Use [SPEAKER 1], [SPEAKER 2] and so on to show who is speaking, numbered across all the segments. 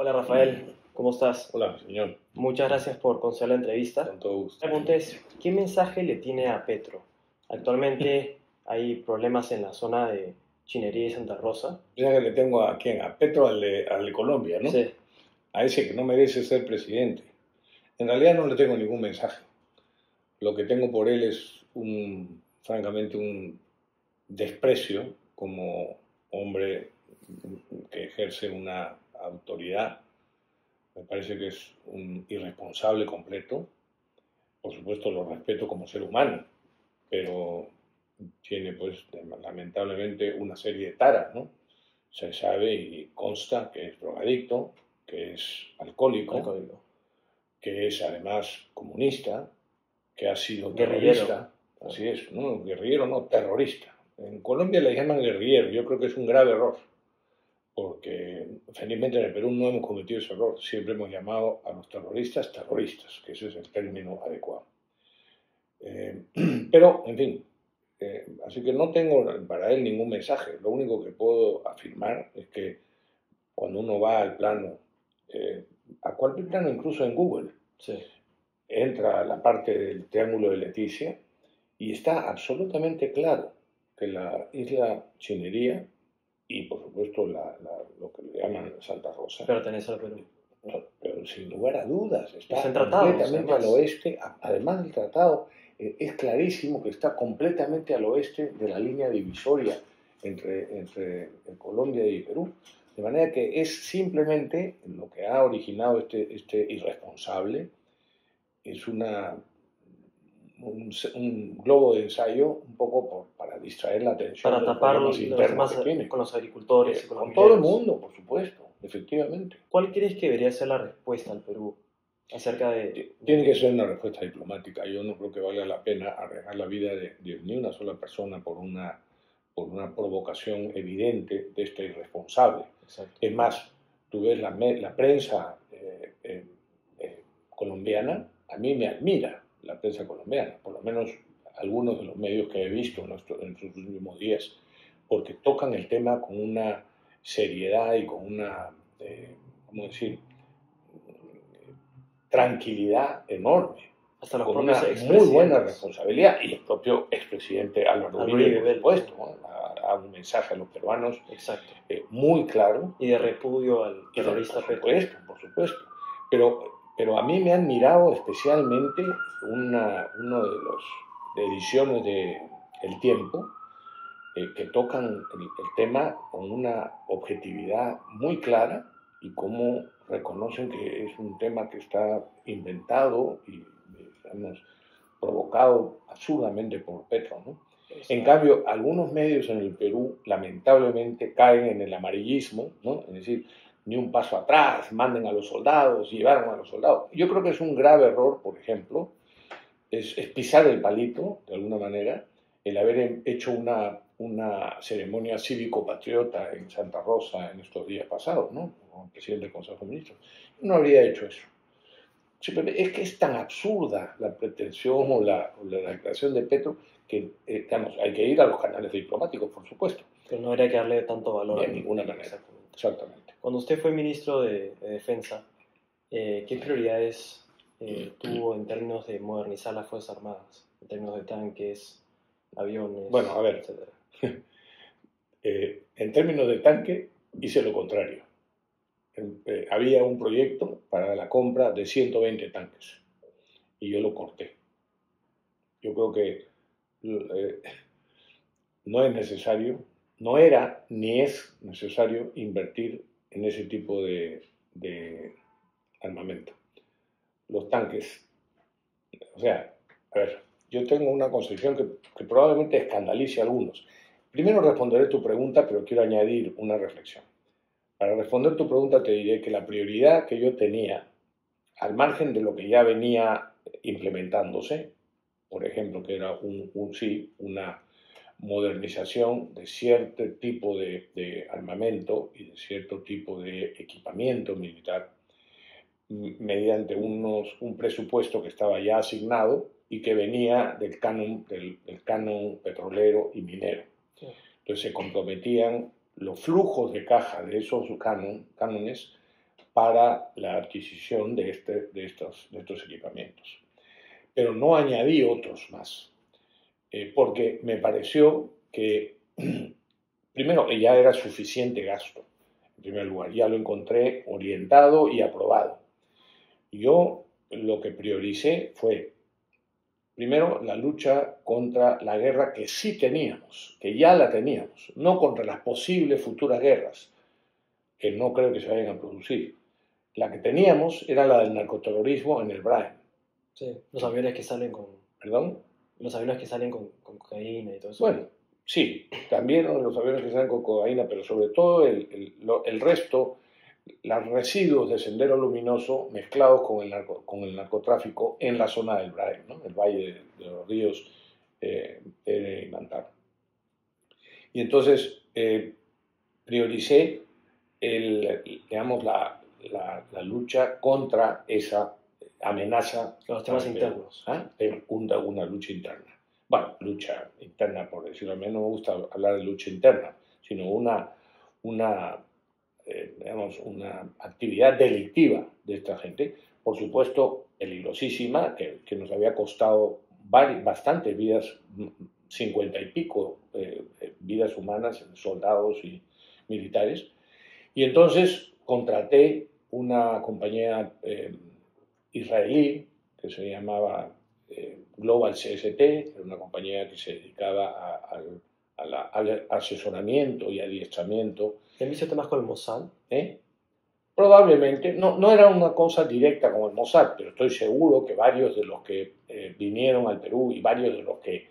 [SPEAKER 1] Hola Rafael, ¿cómo estás?
[SPEAKER 2] Hola, señor.
[SPEAKER 1] Muchas gracias por conceder la entrevista.
[SPEAKER 2] Con todo gusto.
[SPEAKER 1] La pregunta es, ¿qué mensaje le tiene a Petro? Actualmente hay problemas en la zona de Chinería y Santa Rosa.
[SPEAKER 2] Ya que le tengo a quién, a Petro, al de Colombia, ¿no?
[SPEAKER 1] Sí,
[SPEAKER 2] A ese que no merece ser presidente. En realidad no le tengo ningún mensaje. Lo que tengo por él es francamente, un desprecio como hombre que ejerce una autoridad. Me parece que es un irresponsable completo. Por supuesto lo respeto como ser humano, pero tiene pues lamentablemente una serie de taras, ¿no? Se sabe y consta que es drogadicto, que es alcohólico, que es además comunista, que ha sido
[SPEAKER 1] guerrillero.
[SPEAKER 2] terrorista, así es, no, guerrillero no, terrorista. En Colombia le llaman guerrillero, yo creo que es un grave error, porque felizmente en el Perú no hemos cometido ese error, siempre hemos llamado a los terroristas terroristas, que ese es el término adecuado. Pero, en fin, así que no tengo para él ningún mensaje. Lo único que puedo afirmar es que cuando uno va al plano, a cualquier plano, incluso en Google,
[SPEAKER 1] Sí.
[SPEAKER 2] entra a la parte del Triángulo de Leticia y está absolutamente claro que la isla Chinería y, por supuesto, lo que le llaman Santa Rosa,
[SPEAKER 1] Pertenece al Perú.
[SPEAKER 2] pero sin lugar a dudas, está
[SPEAKER 1] en tratados,
[SPEAKER 2] completamente
[SPEAKER 1] además.
[SPEAKER 2] al oeste. Además del tratado, es clarísimo que está completamente al oeste de la línea divisoria entre Colombia y Perú. De manera que es simplemente lo que ha originado este irresponsable, es un globo de ensayo un poco para distraer la atención
[SPEAKER 1] Para
[SPEAKER 2] de los
[SPEAKER 1] tapar
[SPEAKER 2] problemas
[SPEAKER 1] los
[SPEAKER 2] internos
[SPEAKER 1] temas
[SPEAKER 2] que tiene.
[SPEAKER 1] con los agricultores y con los
[SPEAKER 2] Con todo el
[SPEAKER 1] mineros.
[SPEAKER 2] mundo, por supuesto, efectivamente.
[SPEAKER 1] ¿Cuál crees que debería ser la respuesta al Perú acerca de...
[SPEAKER 2] Tiene que ser una respuesta diplomática. Yo no creo que valga la pena arriesgar la vida de ni una sola persona por una provocación evidente de este irresponsable.
[SPEAKER 1] Exacto.
[SPEAKER 2] Es más, tú ves la prensa colombiana, a mí me admira la prensa colombiana, por lo menos algunos de los medios que he visto en estos últimos días, porque tocan el tema con una seriedad y con una, ¿cómo decir?, tranquilidad enorme,
[SPEAKER 1] Hasta los
[SPEAKER 2] con
[SPEAKER 1] propios
[SPEAKER 2] una muy
[SPEAKER 1] expresidentes.
[SPEAKER 2] buena responsabilidad, y el propio expresidente Álvaro Uribe, por supuesto, da un mensaje a los peruanos.
[SPEAKER 1] Exacto.
[SPEAKER 2] Muy claro.
[SPEAKER 1] Y de repudio al terrorista Petro.
[SPEAKER 2] Por supuesto. Pero a mí me han mirado especialmente uno de los ediciones de El Tiempo, que tocan el tema con una objetividad muy clara y cómo reconocen que es un tema que está inventado y, digamos, provocado absurdamente por Petro, ¿no? En cambio, algunos medios en el Perú lamentablemente caen en el amarillismo, ¿no? Es decir, ni un paso atrás, manden a los soldados, llevaron a los soldados. Yo creo que es un grave error, por ejemplo, es pisar el palito, de alguna manera, el haber hecho una ceremonia cívico-patriota en Santa Rosa en estos días pasados, ¿no? Como presidente del Consejo de Ministros. Yo no habría hecho eso. Es que es tan absurda la pretensión o la declaración de Petro que, digamos, hay que ir a los canales diplomáticos, por supuesto.
[SPEAKER 1] Pero no habría que darle tanto valor.
[SPEAKER 2] De ninguna manera. Exactamente.
[SPEAKER 1] Cuando usted fue ministro de Defensa, ¿qué prioridades tuvo en términos de modernizar las Fuerzas Armadas? En términos de tanques, aviones,
[SPEAKER 2] bueno, a ver, etcétera. En términos de tanque, hice lo contrario. Había un proyecto para la compra de 120 tanques y yo lo corté. Yo creo que no es necesario, no era ni es necesario invertir en ese tipo de armamento. Los tanques, o sea, a ver, yo tengo una concepción que probablemente escandalice a algunos. Primero responderé tu pregunta, pero quiero añadir una reflexión. Para responder tu pregunta te diré que la prioridad que yo tenía, al margen de lo que ya venía implementándose, por ejemplo, que era una modernización de cierto tipo de armamento y de cierto tipo de equipamiento militar, mediante un presupuesto que estaba ya asignado y que venía del canon petrolero y minero. Sí. Entonces se comprometían los flujos de caja de esos cánones para la adquisición de estos equipamientos. Pero no añadí otros más, porque me pareció que, primero, que ya era suficiente gasto, en primer lugar, ya lo encontré orientado y aprobado. Yo lo que prioricé fue, primero, la lucha contra la guerra que sí teníamos, que ya la teníamos, no contra las posibles futuras guerras, que no creo que se vayan a producir. La que teníamos era la del narcoterrorismo en el Brain.
[SPEAKER 1] Sí, los aviones que salen con...
[SPEAKER 2] ¿Perdón?
[SPEAKER 1] Los aviones que salen con cocaína y todo eso.
[SPEAKER 2] Bueno, sí, también los aviones que salen con cocaína, pero sobre todo el resto, los residuos de Sendero Luminoso mezclados con el narcotráfico en la zona del Brain, ¿no? El valle de los ríos Tere y Mantaro. Y entonces prioricé digamos, la lucha contra esa amenaza.
[SPEAKER 1] Los temas internos.
[SPEAKER 2] Una lucha interna. Bueno, lucha interna, por decirlo menos, no me gusta hablar de lucha interna, sino digamos, una actividad delictiva de esta gente, por supuesto, peligrosísima, que nos había costado bastantes vidas, 50 y pico vidas humanas, soldados y militares. Y entonces contraté una compañía israelí que se llamaba Global CST, era una compañía que se dedicaba al asesoramiento y adiestramiento.
[SPEAKER 1] ¿Te han visto temas con el Mossad?
[SPEAKER 2] Probablemente, no era una cosa directa como el Mossad, pero estoy seguro que varios de los que vinieron al Perú y varios de los que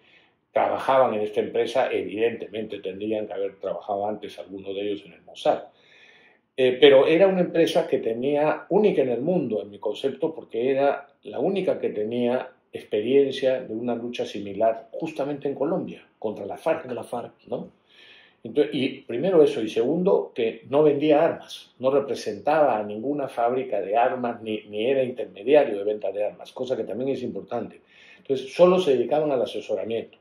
[SPEAKER 2] trabajaban en esta empresa, evidentemente tendrían que haber trabajado antes algunos de ellos en el Mossad. Pero era una empresa que tenía, única en el mundo, en mi concepto, porque era la única que tenía experiencia de una lucha similar justamente en Colombia, contra la FARC.
[SPEAKER 1] De la FARC.
[SPEAKER 2] ¿No? Entonces, y primero eso, y segundo, que no vendía armas, no representaba a ninguna fábrica de armas, ni era intermediario de venta de armas, cosa que también es importante. Entonces, solo se dedicaban al asesoramiento.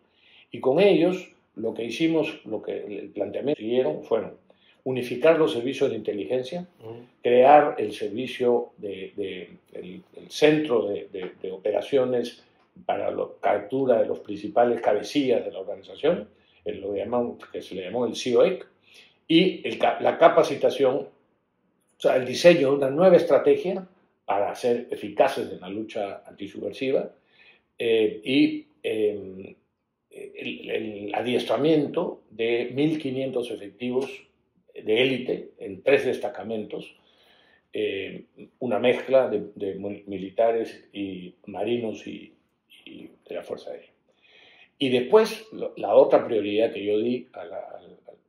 [SPEAKER 2] Y con ellos, lo que hicimos, el planteamiento que siguieron fueron unificar los servicios de inteligencia, crear el servicio el centro de operaciones para la captura de los principales cabecillas de la organización, que se le llamó el CIOEC, y la capacitación, o sea, el diseño de una nueva estrategia para ser eficaces en la lucha antisubversiva y el adiestramiento de 1.500 efectivos de élite en 3 destacamentos, una mezcla de militares y marinos y de la Fuerza Aérea. Y después, la otra prioridad que yo di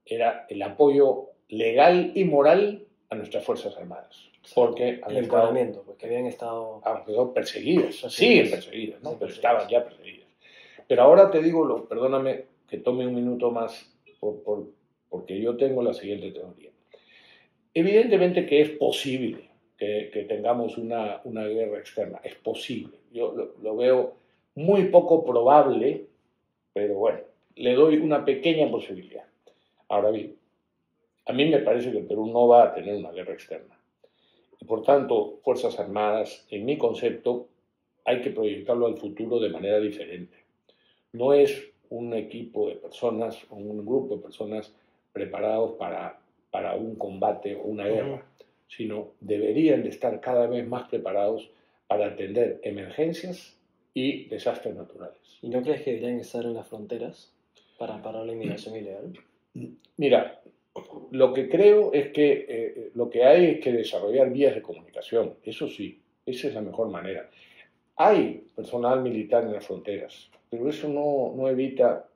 [SPEAKER 2] era el apoyo legal y moral a nuestras Fuerzas Armadas. Porque
[SPEAKER 1] el entrenamiento, porque habían estado
[SPEAKER 2] perseguidas, siguen perseguidas, ¿no? Pero estaban ya perseguidas. Pero ahora te digo, perdóname que tome un minuto más porque yo tengo la siguiente teoría. Evidentemente que es posible que tengamos una guerra externa, es posible. Yo lo veo muy poco probable, pero bueno, le doy una pequeña posibilidad. Ahora bien, a mí me parece que el Perú no va a tener una guerra externa. Y por tanto, Fuerzas Armadas, en mi concepto, hay que proyectarlo al futuro de manera diferente. No es un equipo de personas o un grupo de personas preparados para un combate o una guerra, sino deberían de estar cada vez más preparados para atender emergencias y desastres naturales.
[SPEAKER 1] ¿Y no crees que deberían estar en las fronteras para parar la inmigración ilegal?
[SPEAKER 2] Mira, lo que creo es que lo que hay es que desarrollar vías de comunicación, eso sí, esa es la mejor manera. Hay personal militar en las fronteras, pero eso no evita,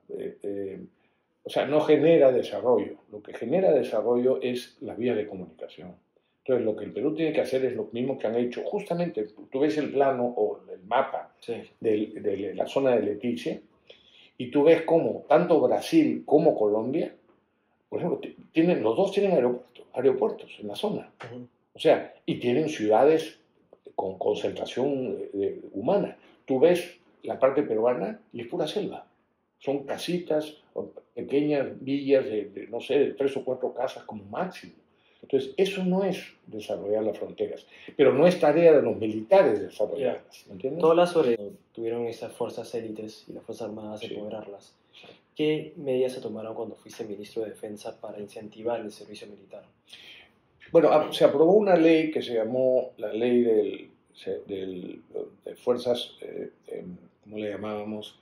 [SPEAKER 2] o sea, no genera desarrollo. Lo que genera desarrollo es las vías de comunicación. Entonces, lo que el Perú tiene que hacer es lo mismo que han hecho. Justamente, tú ves el plano o el mapa de la zona de Leticia y tú ves cómo tanto Brasil como Colombia, por ejemplo, los dos tienen aeropuertos en la zona. O sea, y tienen ciudades con concentración humana. Tú ves la parte peruana y es pura selva. Son casitas, pequeñas villas no sé, de 3 o 4 casas como máximo. Entonces, eso no es desarrollar las fronteras, pero no es tarea de los militares desarrollarlas, ¿me entiendes?
[SPEAKER 1] Tú hablas sobre tuvieron esas fuerzas élites y las Fuerzas Armadas de empoderarlas. ¿Qué medidas se tomaron cuando fuiste ministro de Defensa para incentivar el servicio militar?
[SPEAKER 2] Bueno, se aprobó una ley que se llamó la ley de fuerzas, ¿cómo le llamábamos?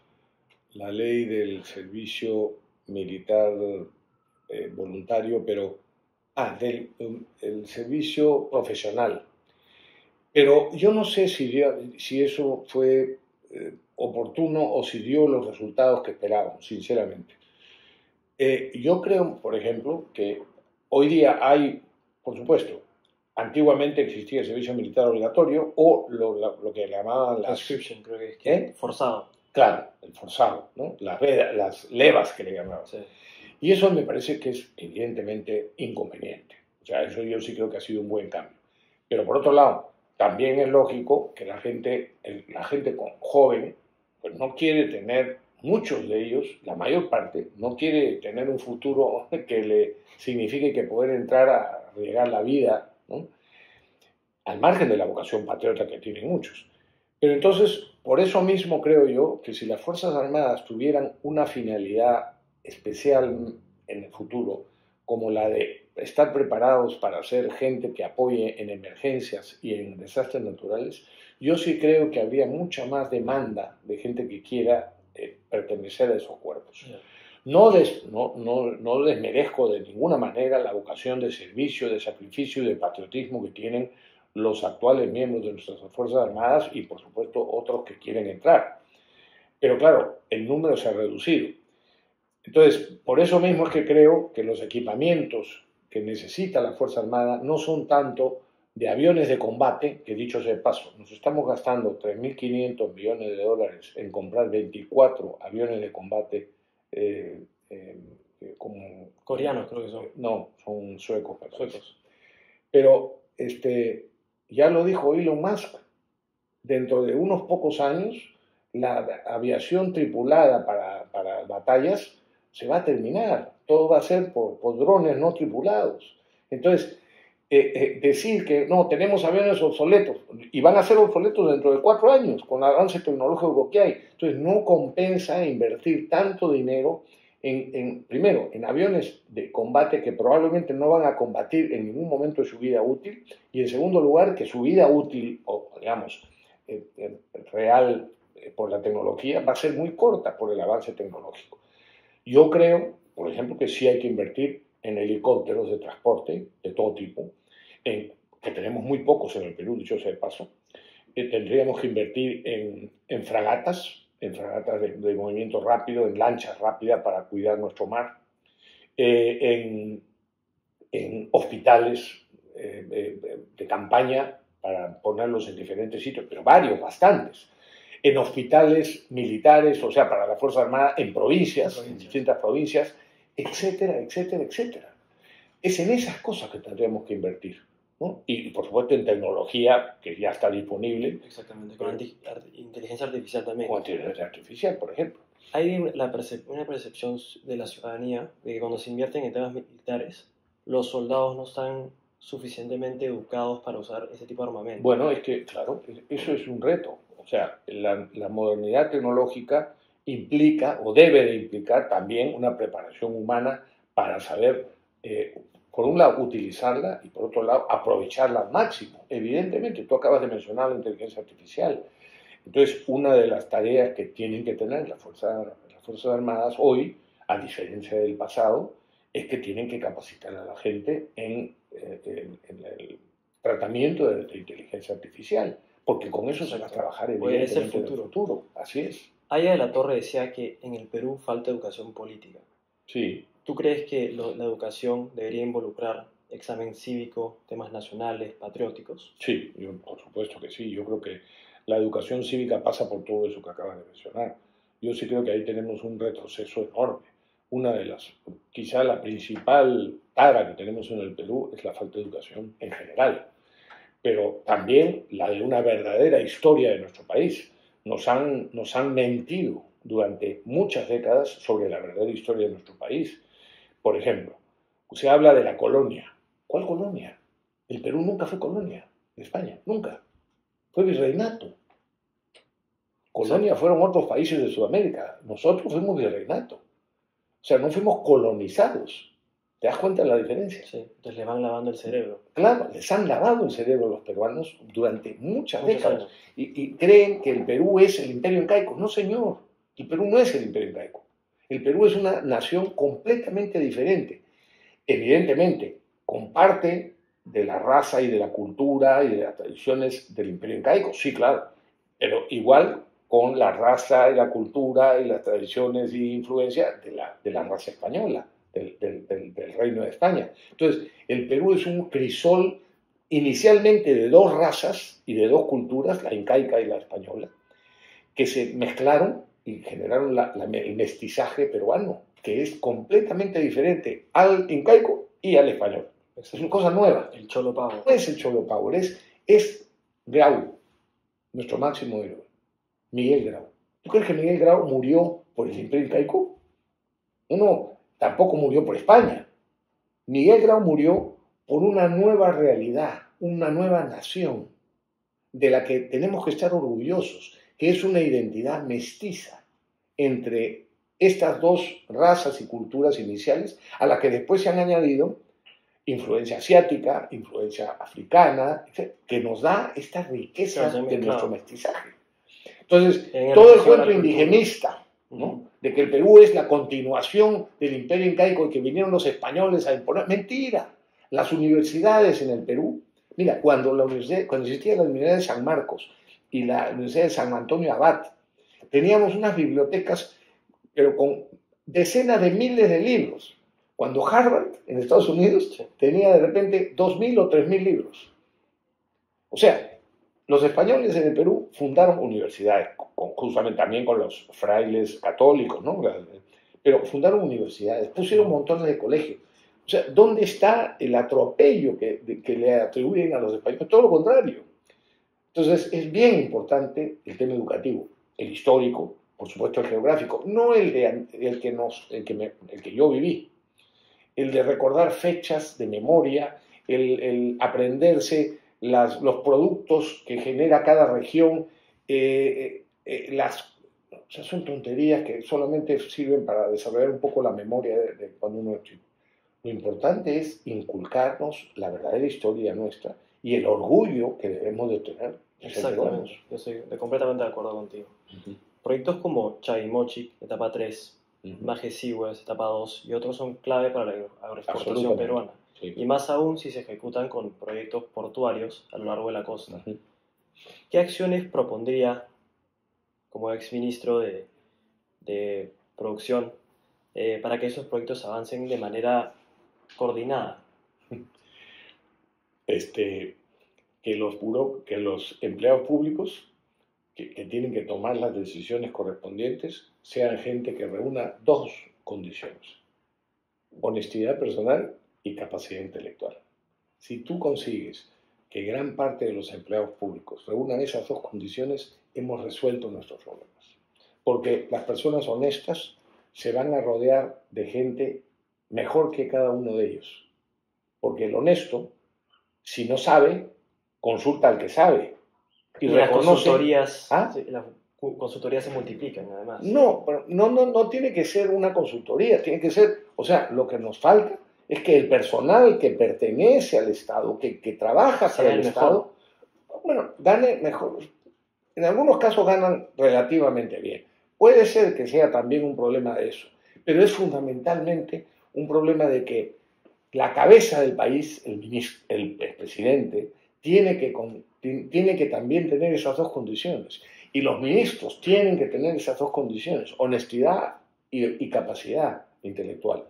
[SPEAKER 2] La ley del servicio militar voluntario, pero el servicio profesional. Pero yo no sé si eso fue oportuno o si dio los resultados que esperábamos, sinceramente. Yo creo, por ejemplo, que hoy día hay, por supuesto, antiguamente existía el servicio militar obligatorio o lo que llamaban las...
[SPEAKER 1] Conscription, creo que es forzado.
[SPEAKER 2] Claro, el forzado, ¿no? Las levas que le llamaban.
[SPEAKER 1] Sí.
[SPEAKER 2] Y eso me parece que es evidentemente inconveniente. O sea, eso yo sí creo que ha sido un buen cambio. Pero por otro lado, también es lógico que la gente joven, pues no quiere tener, muchos de ellos, la mayor parte, no quiere tener un futuro que le signifique que poder entrar a arriesgar la vida, ¿no? Al margen de la vocación patriota que tienen muchos. Pero entonces, por eso mismo creo yo que si las Fuerzas Armadas tuvieran una finalidad especial en el futuro, como la de estar preparados para ser gente que apoye en emergencias y en desastres naturales, yo sí creo que habría mucha más demanda de gente que quiera pertenecer a esos cuerpos. No desmerezco de ninguna manera la vocación de servicio, de sacrificio y de patriotismo que tienen los actuales miembros de nuestras Fuerzas Armadas y, por supuesto, otros que quieren entrar. Pero claro, el número se ha reducido. Entonces, por eso mismo es que creo que los equipamientos que necesita la Fuerza Armada no son tanto de aviones de combate, que dicho sea de paso, nos estamos gastando 3.500 millones de dólares en comprar 24 aviones de combate como...
[SPEAKER 1] Coreanos, creo que son.
[SPEAKER 2] No, son suecos. Pero ya lo dijo Elon Musk, dentro de unos pocos años la aviación tripulada para batallas se va a terminar, todo va a ser por drones no tripulados. Entonces, decir que no, tenemos aviones obsoletos, y van a ser obsoletos dentro de 4 años, con el avance tecnológico que hay, entonces no compensa invertir tanto dinero primero, en aviones de combate que probablemente no van a combatir en ningún momento de su vida útil, y en segundo lugar, que su vida útil, o digamos, real por la tecnología, va a ser muy corta por el avance tecnológico. Yo creo, por ejemplo, que sí hay que invertir en helicópteros de transporte de todo tipo, que tenemos muy pocos en el Perú, dicho sea de paso. Tendríamos que invertir en fragatas de movimiento rápido, en lanchas rápidas para cuidar nuestro mar, en hospitales de campaña para ponerlos en diferentes sitios, pero bastantes, en hospitales militares, o sea, para la Fuerza Armada, en provincias, en distintas provincias, etcétera, etcétera, etcétera. Es en esas cosas que tendríamos que invertir, ¿no? Y por supuesto en tecnología que ya está disponible.
[SPEAKER 1] Exactamente, con inteligencia artificial también.
[SPEAKER 2] Con inteligencia artificial, por ejemplo.
[SPEAKER 1] Hay una percepción de la ciudadanía de que cuando se invierten en temas militares, los soldados no están suficientemente educados para usar ese tipo de armamento.
[SPEAKER 2] Bueno, es que, claro, eso es un reto. O sea, la modernidad tecnológica implica o debe de implicar también una preparación humana para saber, por un lado, utilizarla y por otro lado, aprovecharla al máximo. Evidentemente, tú acabas de mencionar la inteligencia artificial. Entonces, una de las tareas que tienen que tener las Fuerzas Armadas hoy, a diferencia del pasado, es que tienen que capacitar a la gente en el tratamiento de la inteligencia artificial, porque con eso se va a trabajar evidentemente en el futuro. Así es.
[SPEAKER 1] Aya de la Torre decía que en el Perú falta educación política.
[SPEAKER 2] Sí.
[SPEAKER 1] ¿Tú crees que la educación debería involucrar examen cívico, temas nacionales, patrióticos?
[SPEAKER 2] Sí, por supuesto que sí. Yo creo que la educación cívica pasa por todo eso que acabas de mencionar. Yo sí creo que ahí tenemos un retroceso enorme. Quizá la principal tara que tenemos en el Perú es la falta de educación en general, pero también la de una verdadera historia de nuestro país. Nos han mentido durante muchas décadas sobre la verdadera historia de nuestro país. Por ejemplo, se habla de la colonia. ¿Cuál colonia? El Perú nunca fue colonia de España, nunca. Fue virreinato. Colonia fueron otros países de Sudamérica. Nosotros fuimos virreinato. O sea, no fuimos colonizados. ¿Te das cuenta de la diferencia?
[SPEAKER 1] Sí, entonces le van lavando el cerebro.
[SPEAKER 2] Claro, les han lavado el cerebro a los peruanos durante muchas décadas.
[SPEAKER 1] Años.
[SPEAKER 2] Y creen que el Perú es el imperio incaico. No, señor. El Perú no es el imperio incaico. El Perú es una nación completamente diferente. Evidentemente, comparte de la raza y de la cultura y de las tradiciones del imperio incaico. Sí, claro. Pero igual con la raza y la cultura y las tradiciones y influencia de la raza española. Del Reino de España. Entonces, el Perú es un crisol inicialmente de dos razas y de dos culturas, la incaica y la española, que se mezclaron y generaron el mestizaje peruano, que es completamente diferente al incaico y al español. Es una cosa nueva.
[SPEAKER 1] El Cholo Power.
[SPEAKER 2] No es el Cholo Power, es Grau, nuestro máximo héroe, Miguel Grau. ¿Tú crees que Miguel Grau murió por el imperio incaico? No. Tampoco murió por España. Miguel Grau murió por una nueva realidad, una nueva nación, de la que tenemos que estar orgullosos, que es una identidad mestiza entre estas dos razas y culturas iniciales, a las que después se han añadido influencia asiática, influencia africana, que nos da esta riqueza de nuestro mestizaje. Entonces, todo el cuento indigenista, ¿no?, de que el Perú es la continuación del imperio incaico y que vinieron los españoles a imponer. Mentira. Las universidades en el Perú, mira, cuando existía la Universidad de San Marcos y la Universidad de San Antonio Abad, teníamos unas bibliotecas, pero con decenas de miles de libros. Cuando Harvard, en Estados Unidos, tenía de repente 2.000 o 3.000 libros. O sea, los españoles en el Perú fundaron universidades, justamente también con los frailes católicos, ¿no? Pero fundaron universidades, pusieron montones de colegios. O sea, ¿dónde está el atropello que le atribuyen a los españoles? Todo lo contrario. Entonces, es bien importante el tema educativo, el histórico, por supuesto el geográfico, no el que yo viví, el de recordar fechas de memoria, el aprenderse los productos que genera cada región, o sea, son tonterías que solamente sirven para desarrollar un poco la memoria de cuando uno es chico. Lo importante es inculcarnos la verdadera historia nuestra y el orgullo que debemos de tener.
[SPEAKER 1] Exactamente, yo estoy completamente de acuerdo contigo. Proyectos como Chavimochic, etapa 3, Majesiguas, etapa 2 y otros son clave para la agroexportación peruana. Sí. Y más aún si se ejecutan con proyectos portuarios a lo largo de la costa. ¿Qué acciones propondría como exministro de producción para que esos proyectos avancen de manera coordinada?
[SPEAKER 2] Que los empleados públicos que tienen que tomar las decisiones correspondientes sean gente que reúna dos condiciones: honestidad personal y capacidad intelectual. Si tú consigues que gran parte de los empleados públicos reúnan esas dos condiciones, hemos resuelto nuestros problemas. Porque las personas honestas se van a rodear de gente mejor que cada uno de ellos. Porque el honesto, si no sabe, consulta al que sabe.
[SPEAKER 1] Y las consultorías, las consultorías se multiplican, además.
[SPEAKER 2] No tiene que ser una consultoría, tiene que ser, o sea, lo que nos falta es que el personal que pertenece al Estado, que trabaja para el Estado, bueno, gane mejor. En algunos casos ganan relativamente bien. Puede ser que sea también un problema de eso, pero es fundamentalmente un problema de que la cabeza del país, el presidente, tiene que también tener esas dos condiciones. Y los ministros tienen que tener esas dos condiciones: honestidad y capacidad intelectual.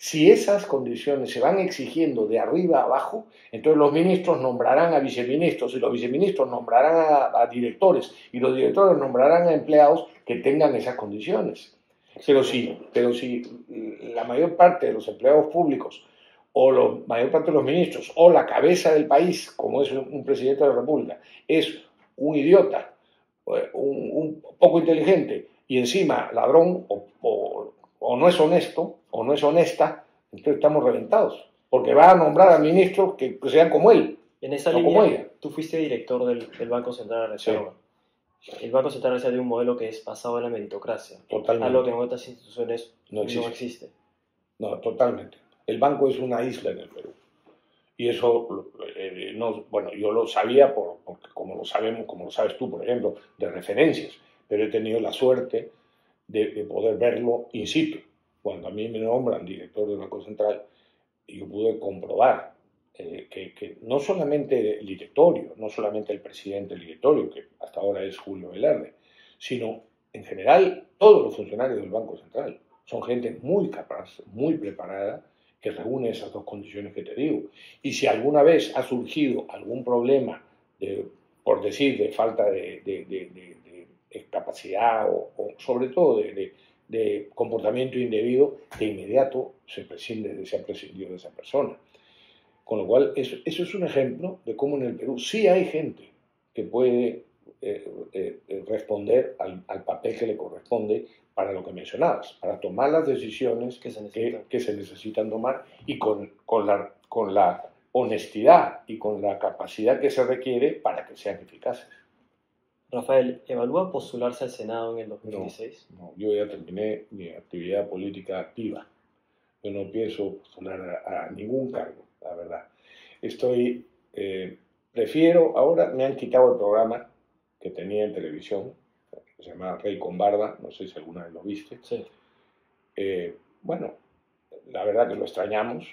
[SPEAKER 2] Si esas condiciones se van exigiendo de arriba a abajo, entonces los ministros nombrarán a viceministros y los viceministros nombrarán a directores y los directores nombrarán a empleados que tengan esas condiciones. Pero si la mayor parte de los empleados públicos o la mayor parte de los ministros o la cabeza del país, como es un presidente de la República, es un idiota, un poco inteligente y encima ladrón o no es honesto o no es honesta, entonces estamos reventados. porque va a nombrar a ministros que sean como él.
[SPEAKER 1] En esa línea, tú fuiste director del Banco Central de Reserva. Sí. El Banco Central Reserva tiene un modelo que es basado en la meritocracia.
[SPEAKER 2] Totalmente.
[SPEAKER 1] Algo que en otras instituciones no existe.
[SPEAKER 2] No, totalmente. El banco es una isla en el Perú. Y eso, bueno, yo lo sabía, porque como lo sabemos, como lo sabes tú, por ejemplo, de referencias, pero he tenido la suerte de poder verlo in situ. Cuando a mí me nombran director del Banco Central, yo pude comprobar que no solamente el directorio, no solamente el presidente del directorio, que hasta ahora es Julio Velarde, sino en general todos los funcionarios del Banco Central son gente muy capaz, muy preparada, que reúne esas dos condiciones que te digo. Y si alguna vez ha surgido algún problema, por decir, de falta de capacidad o sobre todo de comportamiento indebido, de inmediato se ha prescindido de esa persona. Con lo cual, eso es un ejemplo de cómo en el Perú sí hay gente que puede responder al papel que le corresponde para lo que mencionabas, para tomar las decisiones que se necesitan tomar y con la honestidad y con la capacidad que se requiere para que sean eficaces.
[SPEAKER 1] Rafael, ¿evalúa postularse al Senado en el 2016?
[SPEAKER 2] No, yo ya terminé mi actividad política activa. Yo no pienso postular a ningún cargo, la verdad. Prefiero, ahora me han quitado el programa que tenía en televisión, que se llamaba Rey con Barba, no sé si alguna vez lo viste.
[SPEAKER 1] Sí.
[SPEAKER 2] Bueno, la verdad que lo extrañamos.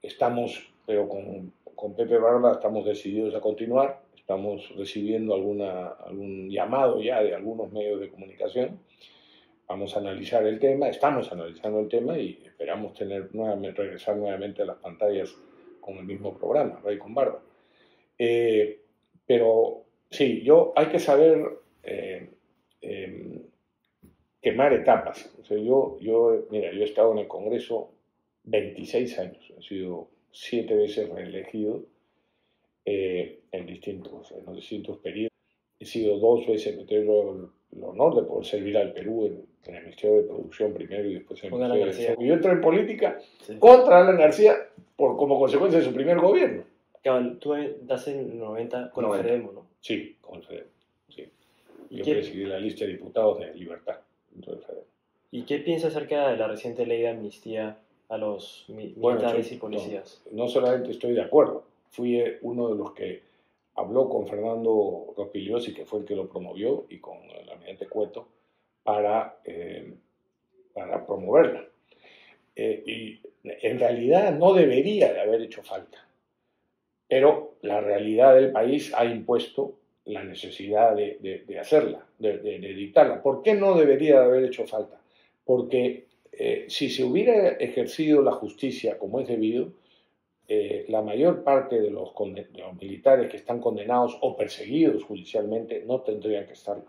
[SPEAKER 2] Estamos, pero con Pepe Barba estamos decididos a continuar. Estamos recibiendo algún llamado ya de algunos medios de comunicación. Vamos a analizar el tema, estamos analizando el tema y esperamos regresar nuevamente a las pantallas con el mismo programa, Rey con Barba. Pero sí, hay que saber quemar etapas. O sea, mira, yo he estado en el Congreso 26 años, he sido 7 veces reelegido en los distintos periodos. He sido 2 veces, me tengo el honor de poder servir al Perú en el Ministerio de Producción primero y después en el Ministerio de Defensa. Yo entré en política contra Alan García como consecuencia de su primer gobierno.
[SPEAKER 1] Claro, tú estás en el 90 con el Fredemo, ¿no?
[SPEAKER 2] Sí, con el Fredemo, sí. Yo presidí la lista de diputados de Libertad.
[SPEAKER 1] ¿Y qué piensas acerca de la reciente ley de amnistía a los militares y policías?
[SPEAKER 2] No solamente estoy de acuerdo, fui uno de los que habló con Fernando Rospigliosi, que fue el que lo promovió, y con el almirante Cueto, para promoverla. Y en realidad no debería de haber hecho falta, pero la realidad del país ha impuesto la necesidad de hacerla, de dictarla. ¿Por qué no debería de haber hecho falta? Porque si se hubiera ejercido la justicia como es debido, la mayor parte de los militares que están condenados o perseguidos judicialmente no tendrían que estarlo,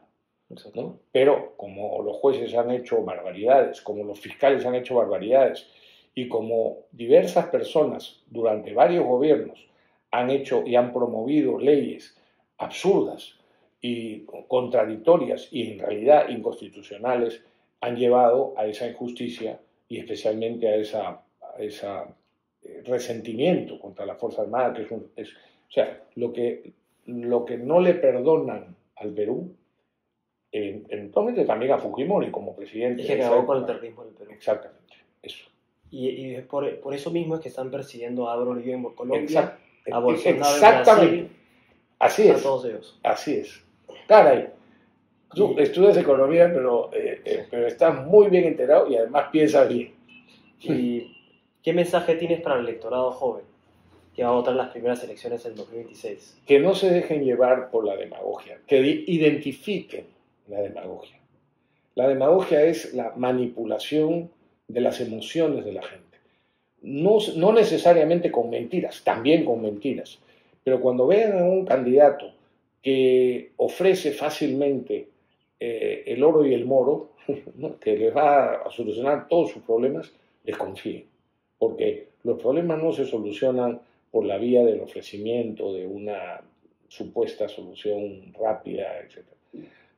[SPEAKER 2] ¿no? Pero como los jueces han hecho barbaridades, como los fiscales han hecho barbaridades y como diversas personas durante varios gobiernos han hecho y han promovido leyes absurdas y contradictorias y en realidad inconstitucionales, han llevado a esa injusticia y especialmente a esa resentimiento contra la Fuerza Armada, que o sea, lo que no le perdonan al Perú, eventualmente también a Fujimori como presidente.
[SPEAKER 1] Es que acabó con el terrorismo en el Perú.
[SPEAKER 2] Exactamente, eso.
[SPEAKER 1] Y por eso mismo es que están persiguiendo a Álvaro Uribe en Colombia,
[SPEAKER 2] Exacto.
[SPEAKER 1] a Bolsonaro
[SPEAKER 2] Exactamente.
[SPEAKER 1] en Brasil,
[SPEAKER 2] así es.
[SPEAKER 1] a todos ellos.
[SPEAKER 2] Así es. Caray, tú estudias economía, pero estás muy bien enterado y además piensas bien.
[SPEAKER 1] ¿Y qué mensaje tienes para el electorado joven que va a votar en las primeras elecciones del 2026?
[SPEAKER 2] Que no se dejen llevar por la demagogia, que identifiquen la demagogia. La demagogia es la manipulación de las emociones de la gente. No necesariamente con mentiras, también con mentiras, pero cuando vean a un candidato que ofrece fácilmente el oro y el moro, ¿no?, que les va a solucionar todos sus problemas, desconfíen, porque los problemas no se solucionan por la vía del ofrecimiento de una supuesta solución rápida, etc.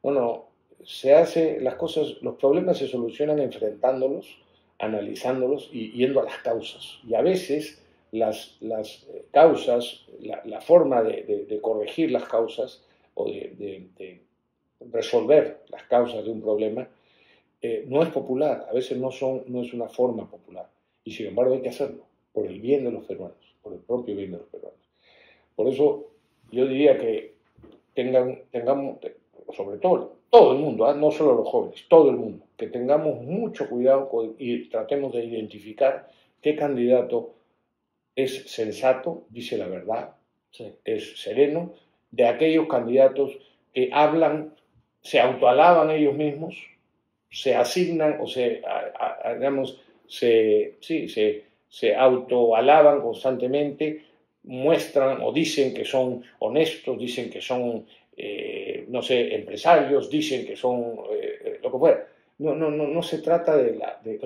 [SPEAKER 2] No, se hace las cosas, los problemas se solucionan enfrentándolos, analizándolos y yendo a las causas. Y a veces las causas, la forma de corregir las causas o de resolver las causas de un problema no es popular, a veces no es una forma popular. Y sin embargo hay que hacerlo, por el bien de los peruanos, por el propio bien de los peruanos. Por eso yo diría que tengamos, sobre todo el mundo, no solo los jóvenes, todo el mundo, que tengamos mucho cuidado y tratemos de identificar qué candidato es sensato, dice la verdad, sí, es sereno, de aquellos candidatos que hablan, se autoalaban ellos mismos, se asignan o digamos, se autoalaban constantemente, muestran o dicen que son honestos, dicen que son, no sé, empresarios, dicen que son lo que fuera. No se trata de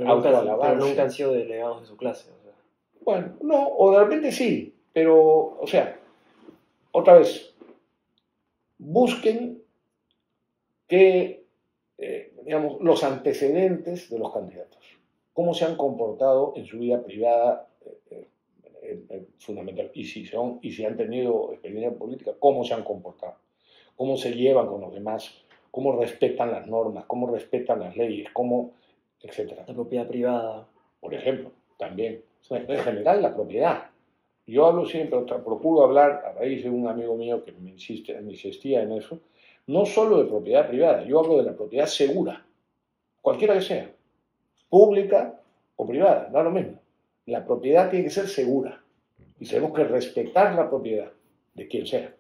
[SPEAKER 1] autoalabarse. Pero nunca han sido delegados de su clase. O sea.
[SPEAKER 2] Bueno, no, o de repente sí, pero, o sea, otra vez, busquen que, digamos, los antecedentes de los candidatos, cómo se han comportado en su vida privada, fundamental, y si han tenido experiencia política, cómo se han comportado, cómo se llevan con los demás, cómo respetan las normas, cómo respetan las leyes, etcétera.
[SPEAKER 1] La propiedad privada.
[SPEAKER 2] Por ejemplo, también. En general, la propiedad. Yo hablo siempre, procuro hablar, a raíz de un amigo mío que me insistía en eso, no solo de propiedad privada, yo hablo de la propiedad segura, cualquiera que sea, pública o privada, da lo mismo. La propiedad tiene que ser segura y tenemos que respetar la propiedad de quien sea.